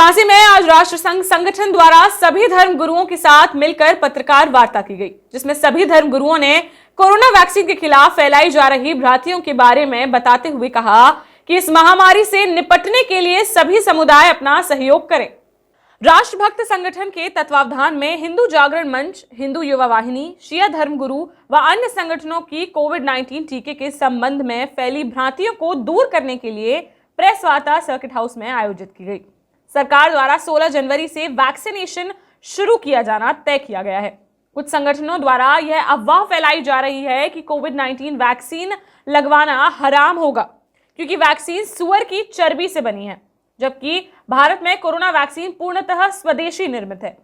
झांसी में आज राष्ट्र संघ संगठन द्वारा सभी धर्म गुरुओं के साथ मिलकर पत्रकार वार्ता की गई, जिसमें सभी धर्म गुरुओं ने कोरोना वैक्सीन के खिलाफ फैलाई जा रही भ्रांतियों के बारे में बताते हुए कहा कि इस महामारी से निपटने के लिए सभी समुदाय अपना सहयोग करें। राष्ट्रभक्त संगठन के तत्वावधान में हिंदू जागरण मंच, हिंदू युवा वाहिनी, शिया धर्म गुरु व अन्य संगठनों की कोविड-19 टीके के संबंध में फैली भ्रांतियों को दूर करने के लिए प्रेस वार्ता सर्किट हाउस में आयोजित की गई। सरकार द्वारा 16 जनवरी से वैक्सीनेशन शुरू किया जाना तय किया गया है। कुछ संगठनों द्वारा यह अफवाह फैलाई जा रही है कि कोविड-19 वैक्सीन लगवाना हराम होगा क्योंकि वैक्सीन सुअर की चर्बी से बनी है, जबकि भारत में कोरोना वैक्सीन पूर्णतः स्वदेशी निर्मित है।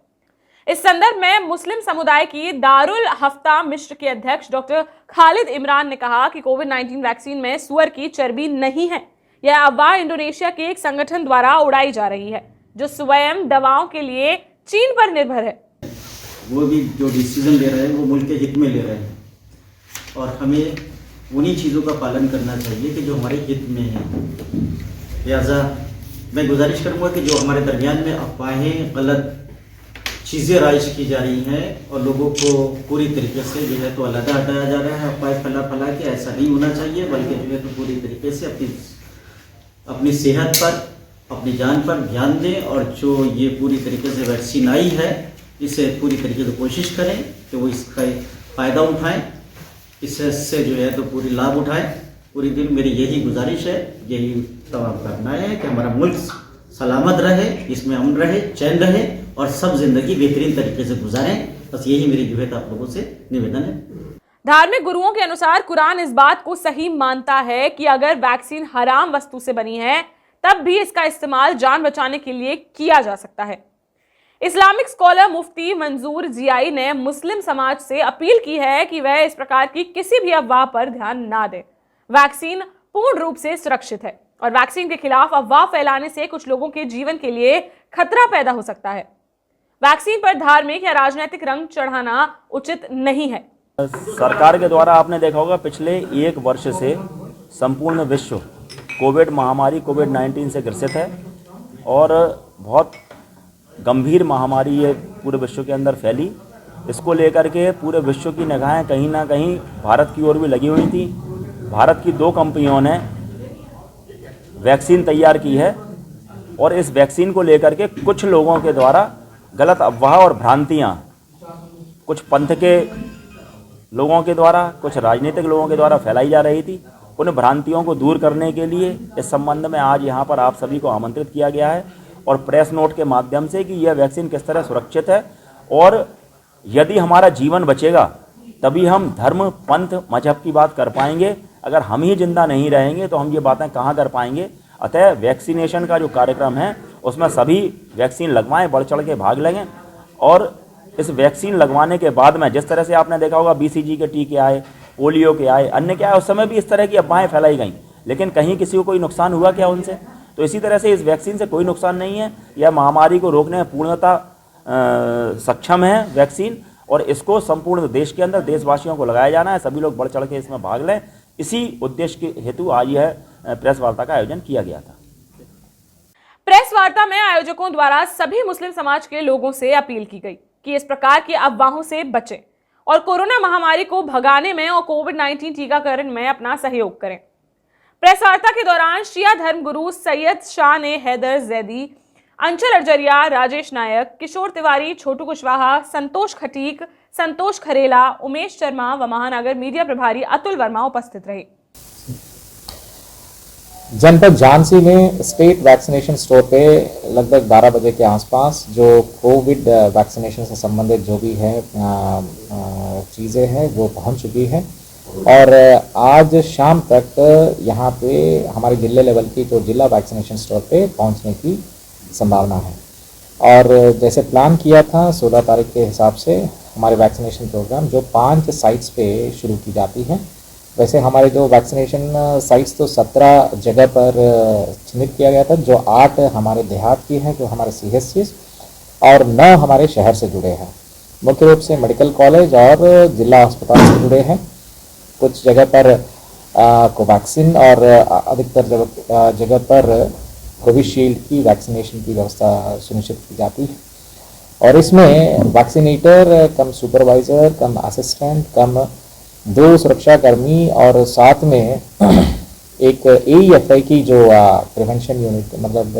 इस संदर्भ में मुस्लिम समुदाय की दारुल हफ्ता मिश्र के अध्यक्ष डॉक्टर खालिद इमरान ने कहा कि कोविड-19 वैक्सीन में सुअर की चर्बी नहीं है। यह अफवाह इंडोनेशिया के एक संगठन द्वारा उड़ाई जा रही है, जो स्वयं दवाओं के लिए चीन पर निर्भर है। वो भी जो डिसीजन ले रहे हैं वो मुल्क के हित में ले रहे हैं और हमें उन्हीं चीज़ों का पालन करना चाहिए कि जो हमारे हित में है। लिहाजा मैं गुजारिश करूँगा कि जो हमारे दरमियान में अफवाहें, गलत चीज़ें राइज की जा रही हैं और लोगों को पूरी तरीके से जो है तो अलग हटाया जा रहा है। अफवाह फैला के ऐसा नहीं होना चाहिए, बल्कि जो है तो पूरी तरीके से अपनी सेहत पर, अपनी जान पर ध्यान दें और जो ये पूरी तरीके से वैक्सीन आई है इसे पूरी तरीके से कोशिश करें कि वो इसका फ़ायदा उठाएं, इससे जो है तो पूरी लाभ उठाएं। पूरी दिन मेरी यही गुजारिश है, यही तमाम करना है कि हमारा मुल्क सलामत रहे, इसमें अमन रहे, चैन रहे और सब जिंदगी बेहतरीन तरीके से गुजारें। बस यही मेरी जो है आप लोगों से निवेदन है। धार्मिक गुरुओं के अनुसार कुरान इस बात को सही मानता है कि अगर वैक्सीन हराम वस्तु से बनी है तब भी इसका इस्तेमाल जान बचाने के लिए किया जा सकता है। इस्लामिक स्कॉलर मुफ्ती मंजूर जियाई ने मुस्लिम समाज से अपील की है कि वह इस प्रकार की किसी भी अफवाह पर ध्यान ना दे। वैक्सीन पूर्ण रूप से सुरक्षित है और वैक्सीन के खिलाफ अफवाह फैलाने से कुछ लोगों के जीवन के लिए खतरा पैदा हो सकता है। वैक्सीन पर धार्मिक या राजनीतिक रंग चढ़ाना उचित नहीं है। सरकार के द्वारा आपने देखा होगा पिछले 1 वर्ष से संपूर्ण विश्व कोविड महामारी कोविड-19 से ग्रसित है और बहुत गंभीर महामारी ये पूरे विश्व के अंदर फैली। इसको लेकर के पूरे विश्व की निगाहें कहीं ना कहीं भारत की ओर भी लगी हुई थी। भारत की 2 कंपनियों ने वैक्सीन तैयार की है और इस वैक्सीन को लेकर के कुछ लोगों के द्वारा गलत अफवाह और भ्रांतियाँ, कुछ पंथ के लोगों के द्वारा, कुछ राजनीतिक लोगों के द्वारा फैलाई जा रही थी। उन भ्रांतियों को दूर करने के लिए इस संबंध में आज यहाँ पर आप सभी को आमंत्रित किया गया है और प्रेस नोट के माध्यम से कि यह वैक्सीन किस तरह सुरक्षित है और यदि हमारा जीवन बचेगा तभी हम धर्म, पंथ, मजहब की बात कर पाएंगे। अगर हम ही जिंदा नहीं रहेंगे तो हम ये बातें कहाँ कर पाएंगे। अतः वैक्सीनेशन का जो कार्यक्रम है उसमें सभी वैक्सीन लगवाएं, बढ़ चढ़ के भाग लें और इस वैक्सीन लगवाने के बाद में जिस तरह से आपने देखा होगा BCG के टीके आए, पोलियो के आए, अन्य के आए, उस समय भी इस तरह की अफवाहें फैलाई गई, लेकिन कहीं किसी को कोई नुकसान हुआ क्या उनसे? तो इसी तरह से इस वैक्सीन से कोई नुकसान नहीं है। यह महामारी को रोकने में पूर्णतः सक्षम है वैक्सीन और इसको संपूर्ण देश के अंदर देशवासियों को लगाया जाना है। सभी लोग बढ़ चढ़ के इसमें भाग लें। इसी उद्देश्य के हेतु आज यह प्रेस वार्ता का आयोजन किया गया था। प्रेस वार्ता में आयोजकों द्वारा सभी मुस्लिम समाज के लोगों से अपील की गई कि इस प्रकार की अफवाहों से बचें और कोरोना महामारी को भगाने में और कोविड-19 टीकाकरण में अपना सहयोग करें। प्रेस वार्ता के दौरान शिया धर्म गुरु सैयद शान हैदर जैदी, अंचल अरजरिया, राजेश नायक, किशोर तिवारी, छोटू कुशवाहा, संतोष खटीक, संतोष खरेला, उमेश शर्मा व महानगर मीडिया प्रभारी अतुल वर्मा उपस्थित रहे। जनपद झांसी में स्टेट वैक्सीनेशन स्टोर पे लगभग 12 बजे के आसपास जो कोविड वैक्सीनेशन से संबंधित जो भी है चीज़ें हैं वो पहुंच चुकी है और आज शाम तक यहाँ पे हमारे जिले लेवल की जो जिला वैक्सीनेशन स्टोर पे पहुंचने की संभावना है। और जैसे प्लान किया था 16 तारीख के हिसाब से हमारे वैक्सीनेशन प्रोग्राम जो 5 साइट्स पे शुरू की जाती है। वैसे हमारे जो वैक्सीनेशन साइट्स तो 17 जगह पर चिन्हित किया गया था, जो 8 हमारे देहात की हैं, जो हमारे CHCs और 9 हमारे शहर से जुड़े हैं। मुख्य रूप से मेडिकल कॉलेज और जिला अस्पताल से जुड़े हैं। कुछ जगह पर कोवैक्सीन और अधिकतर जगह पर कोविशील्ड की वैक्सीनेशन की व्यवस्था सुनिश्चित की जाती है। और इसमें वैक्सीनेटर कम सुपरवाइज़र कम असिस्टेंट कम 2 सुरक्षाकर्मी और साथ में एक AEFI की जो प्रिवेंशन यूनिट मतलब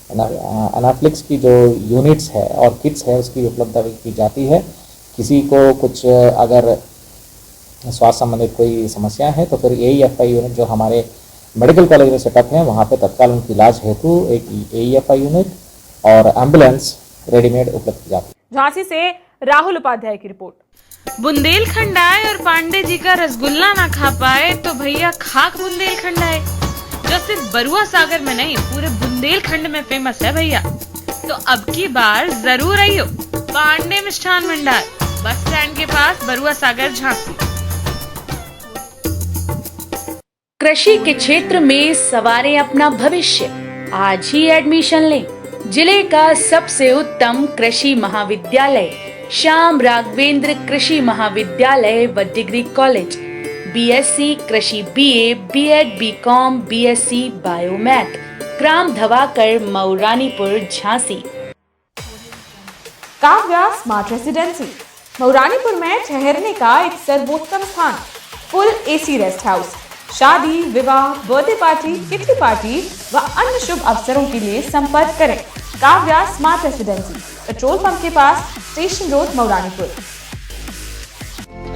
एनाफ्लिक्स की जो यूनिट्स है और किट्स है उसकी उपलब्धता की जाती है। किसी को कुछ अगर स्वास्थ्य संबंधित कोई समस्या है तो फिर AEFI यूनिट जो हमारे मेडिकल कॉलेज में सेटअप है वहाँ पे तत्काल उनकी इलाज हेतु एक AEFI यूनिट और एम्बुलेंस रेडीमेड उपलब्ध की जाती है। झांसी से राहुल उपाध्याय की रिपोर्ट। बुंदेलखंड आए और पांडे जी का रसगुल्ला ना खा पाए तो भैया खाक बुंदेलखंड आए, जो सिर्फ बरुआ सागर में नहीं पूरे बुंदेलखंड में फेमस है भैया। तो अब की बार जरूर आइयो पांडे मिष्ठान भंडार, बस स्टैंड के पास, बरुआ सागर, झांसी। कृषि के क्षेत्र में सवारें अपना भविष्य, आज ही एडमिशन लें। जिले का सबसे उत्तम कृषि महाविद्यालय श्याम राघवेंद्र कृषि महाविद्यालय व डिग्री कॉलेज, BSc कृषि BA, B.Ed, B.Com, BSc biomath, ग्राम धवाकर, मऊरानीपुर, झांसी। काव्या स्मार्ट रेसिडेंसी मऊरानीपुर में ठहरने का एक सर्वोत्तम स्थान, फुल AC रेस्ट हाउस। शादी, विवाह, बर्थडे पार्टी, किट्टी पार्टी व अन्य शुभ अवसरों के लिए संपर्क करें Kavya smart residency, petrol pump के पास, स्टेशन रोड, मऊरानीपुर।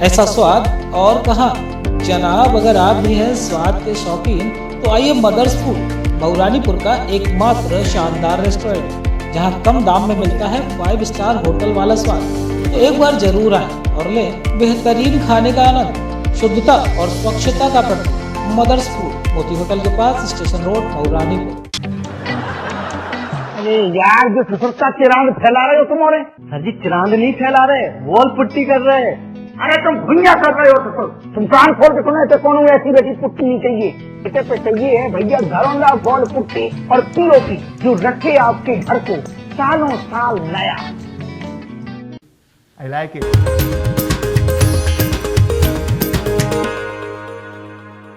ऐसा स्वाद और कहाँ जनाब, अगर आप भी हैं स्वाद के शौकीन तो आइए मदर्स फूड, मऊरानीपुर का एकमात्र शानदार रेस्टोरेंट जहाँ कम दाम में मिलता है 5 स्टार होटल वाला स्वाद। तो एक बार जरूर आएं और लें बेहतरीन खाने का आनंद। शुद्धता और स्वच्छता का प्रतीक मदर्स फूड, मोती होटल के पास, स्टेशन रोड, मऊरानीपुर। अरे यार, जो सुसुप्ता चिरांद फैला रहे हो तुम, और सर जी चिरांद नहीं फैला रहे, वॉल पुट्टी कर रहे। अरे तुम भुइया कर रहे हो। तुम कान खोल के सुने तो कौन ऐसी बेटी पुट्टी नहीं चाहिए, इसे पे चाहिए है भैया घरौंदा वॉल पुट्टी और POP जो रखे आपके घर को सालों साल नया। I like it.